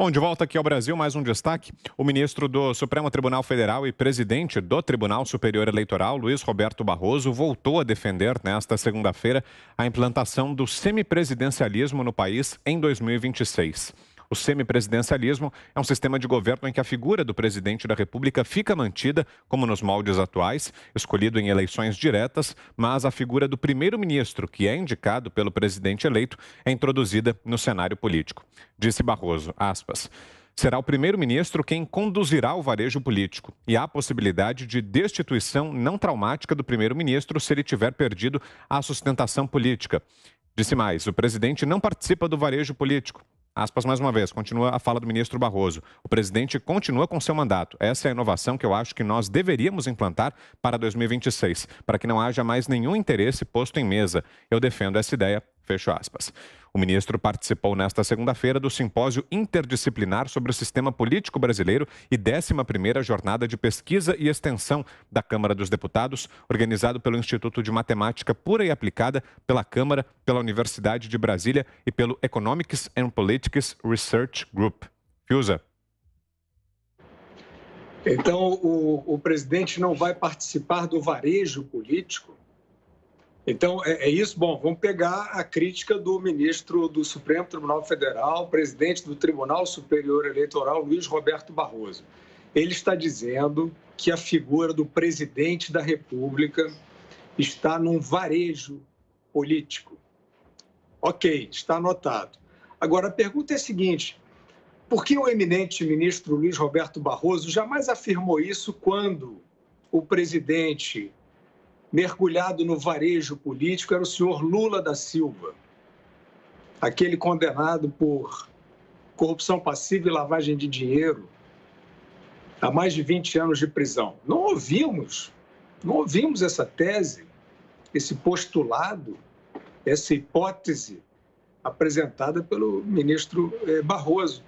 Bom, de volta aqui ao Brasil, mais um destaque. O ministro do Supremo Tribunal Federal e presidente do Tribunal Superior Eleitoral, Luiz Roberto Barroso, voltou a defender nesta segunda-feira a implantação do semipresidencialismo no país em 2026. O semipresidencialismo é um sistema de governo em que a figura do presidente da República fica mantida, como nos moldes atuais, escolhido em eleições diretas, mas a figura do primeiro-ministro, que é indicado pelo presidente eleito, é introduzida no cenário político. Disse Barroso, aspas, será o primeiro-ministro quem conduzirá o varejo político e há a possibilidade de destituição não traumática do primeiro-ministro se ele tiver perdido a sustentação política. Disse mais, o presidente não participa do varejo político. Aspas mais uma vez, continua a fala do ministro Barroso. O presidente continua com seu mandato. Essa é a inovação que eu acho que nós deveríamos implantar para 2026, para que não haja mais nenhum interesse posto em mesa. Eu defendo essa ideia, fecho aspas. O ministro participou nesta segunda-feira do simpósio interdisciplinar sobre o sistema político brasileiro e 11ª jornada de pesquisa e extensão da Câmara dos Deputados, organizado pelo Instituto de Matemática Pura e Aplicada, pela Câmara, pela Universidade de Brasília e pelo Economics and Politics Research Group. Fiuza. Então, o presidente não vai participar do varejo político? Então, é isso. Bom, vamos pegar a crítica do ministro do Supremo Tribunal Federal, presidente do Tribunal Superior Eleitoral, Luiz Roberto Barroso. Ele está dizendo que a figura do presidente da República está num varejo político. Ok, está anotado. Agora, a pergunta é a seguinte, por que o eminente ministro Luiz Roberto Barroso jamais afirmou isso quando o presidente mergulhado no varejo político era o senhor Lula da Silva, aquele condenado por corrupção passiva e lavagem de dinheiro a mais de 20 anos de prisão? Não ouvimos essa tese, esse postulado, essa hipótese apresentada pelo ministro Barroso.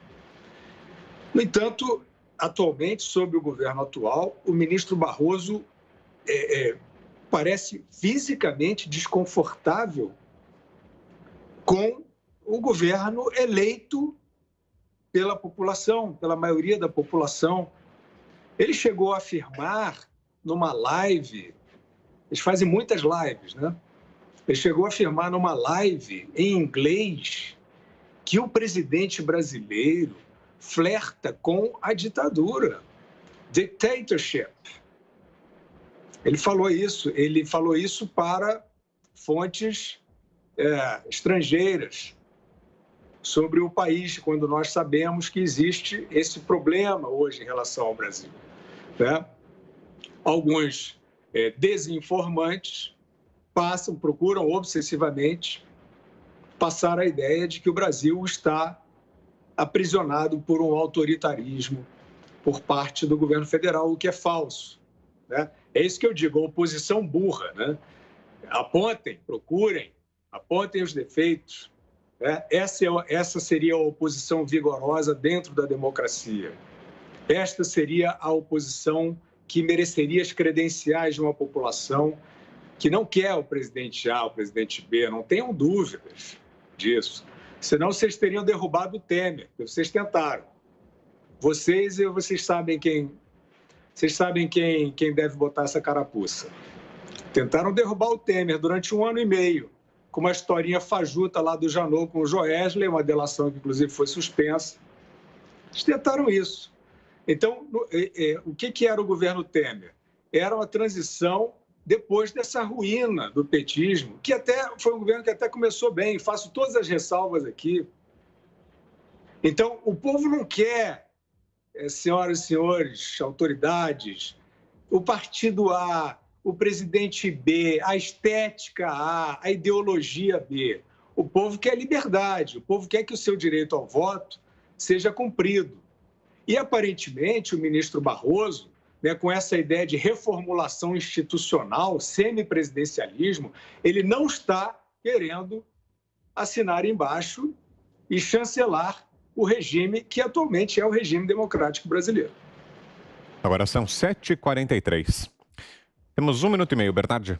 No entanto, atualmente, sob o governo atual, o ministro Barroso parece fisicamente desconfortável com o governo eleito pela população, pela maioria da população. Ele chegou a afirmar numa live, eles fazem muitas lives, né? Ele chegou a afirmar numa live em inglês que o presidente brasileiro flerta com a ditadura, dictatorship. Ele falou isso para fontes estrangeiras sobre o país, quando nós sabemos que existe esse problema hoje em relação ao Brasil, né? Alguns desinformantes procuram obsessivamente passar a ideia de que o Brasil está aprisionado por um autoritarismo por parte do governo federal, o que é falso, né? É isso que eu digo, a oposição burra, né? Apontem os defeitos, né? Essa seria a oposição vigorosa dentro da democracia. Esta seria a oposição que mereceria as credenciais de uma população que não quer o presidente A, o presidente B, não tenham dúvidas disso. Senão vocês teriam derrubado o Temer, que vocês tentaram. Vocês sabem quem deve botar essa carapuça. Tentaram derrubar o Temer durante 1 ano e meio, com uma historinha fajuta lá do Janot com o Joesley, uma delação que inclusive foi suspensa. Eles tentaram isso. Então, o que era o governo Temer? Era uma transição depois dessa ruína do petismo, que até foi um governo que até começou bem, faço todas as ressalvas aqui. Então, o povo não quer, senhoras e senhores, autoridades, o partido A, o presidente B, a estética A, a ideologia B. O povo quer liberdade, o povo quer que o seu direito ao voto seja cumprido. E, aparentemente, o ministro Barroso, né, com essa ideia de reformulação institucional, semipresidencialismo, ele não está querendo assinar embaixo e chancelar o regime que atualmente é o regime democrático brasileiro. Agora são 7h43. Temos 1 minuto e meio, Bernardi.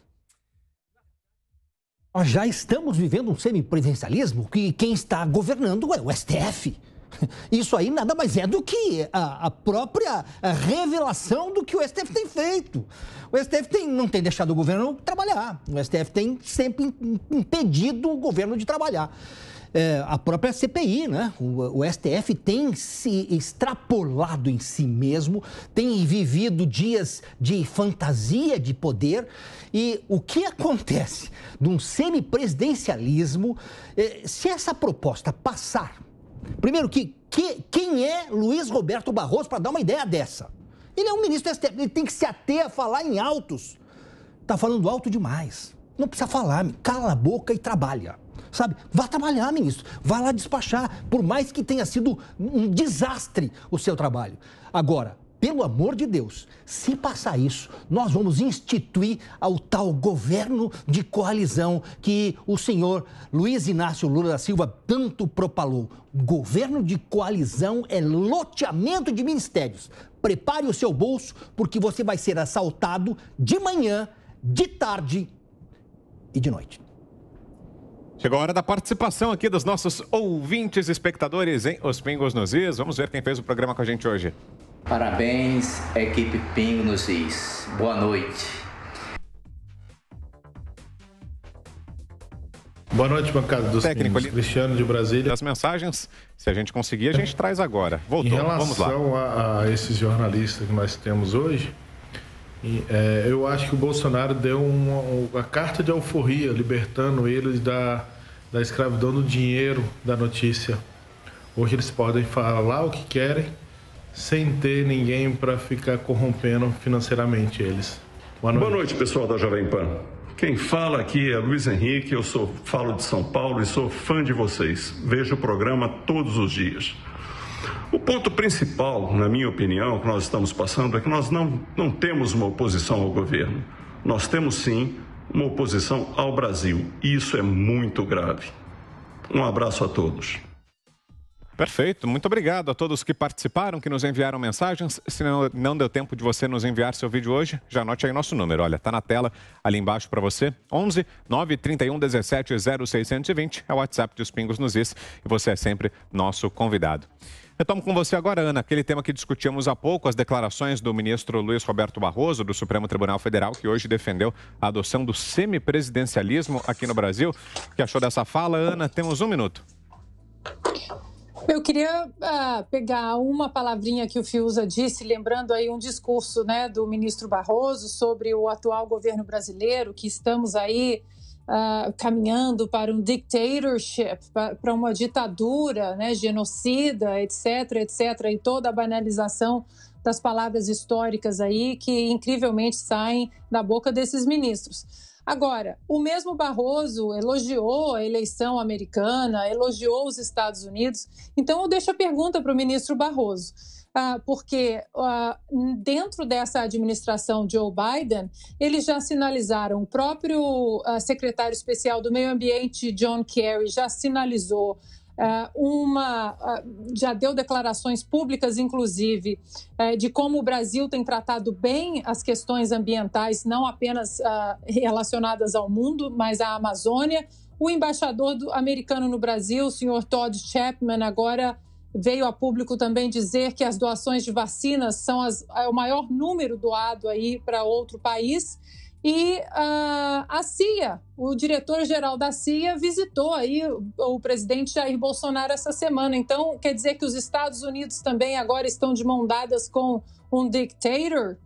Nós já estamos vivendo um semipresidencialismo que quem está governando é o STF. Isso aí nada mais é do que a própria revelação do que o STF tem feito. O STF não tem deixado o governo trabalhar. O STF tem sempre impedido o governo de trabalhar. A própria CPI, né? O STF tem se extrapolado em si mesmo, tem vivido dias de fantasia de poder. E o que acontece de um semipresidencialismo, se essa proposta passar... Primeiro, quem é Luiz Roberto Barroso para dar uma ideia dessa? Ele é um ministro do STF, ele tem que se ater a falar em altos. Está falando alto demais. Não precisa falar, cala a boca e trabalha. Sabe? Vá trabalhar, ministro. Vá lá despachar, por mais que tenha sido um desastre o seu trabalho. Agora, pelo amor de Deus, se passar isso, nós vamos instituir o tal governo de coalizão que o senhor Luiz Inácio Lula da Silva tanto propalou. Governo de coalizão é loteamento de ministérios. Prepare o seu bolso, porque você vai ser assaltado de manhã, de tarde e de noite. Chegou a hora da participação aqui dos nossos ouvintes e espectadores em Os Pingos nos Is. Vamos ver quem fez o programa com a gente hoje. Parabéns, equipe Pingo nos Is. Boa noite. Boa noite, bancada dos Técnico Pingos. Cristiano de Brasília. As mensagens, se a gente conseguir, a gente traz agora. Voltou, em vamos lá. relação a esses jornalistas que nós temos hoje, eu acho que o Bolsonaro deu uma carta de alforria, libertando eles da escravidão do dinheiro da notícia. Hoje eles podem falar o que querem, sem ter ninguém para ficar corrompendo financeiramente eles. Boa noite, pessoal da Jovem Pan. Quem fala aqui é Luiz Henrique, falo de São Paulo e sou fã de vocês. Vejo o programa todos os dias. O ponto principal, na minha opinião, que nós estamos passando é que nós não temos uma oposição ao governo. Nós temos, sim, uma oposição ao Brasil. E isso é muito grave. Um abraço a todos. Perfeito, muito obrigado a todos que participaram, que nos enviaram mensagens. Se não deu tempo de você nos enviar seu vídeo hoje, já anote aí nosso número. Olha, tá na tela ali embaixo para você. 11 931 17 0620 é o WhatsApp dos Pingos nos Is e você é sempre nosso convidado. Retomo com você agora, Ana, aquele tema que discutíamos há pouco, as declarações do ministro Luiz Roberto Barroso, do Supremo Tribunal Federal, que hoje defendeu a adoção do semipresidencialismo aqui no Brasil. O que achou dessa fala, Ana? Temos um minuto. Eu queria pegar uma palavrinha que o Fiuza disse, lembrando aí um discurso, né, do ministro Barroso sobre o atual governo brasileiro, que estamos aí caminhando para um dictatorship, para uma ditadura, né, genocida, etc., etc., e toda a banalização das palavras históricas aí que incrivelmente saem da boca desses ministros. Agora, o mesmo Barroso elogiou a eleição americana, elogiou os Estados Unidos. Então, eu deixo a pergunta para o ministro Barroso, porque dentro dessa administração Joe Biden, eles já sinalizaram, o próprio secretário especial do Meio Ambiente, John Kerry, já sinalizou já deu declarações públicas, inclusive, de como o Brasil tem tratado bem as questões ambientais, não apenas relacionadas ao mundo, mas à Amazônia. O embaixador americano no Brasil, o senhor Todd Chapman, agora veio a público também dizer que as doações de vacinas são o maior número doado aí para outro país. E a CIA, o diretor-geral da CIA, visitou aí o presidente Jair Bolsonaro essa semana. Então, quer dizer que os Estados Unidos também agora estão de mão dadas com um dictator?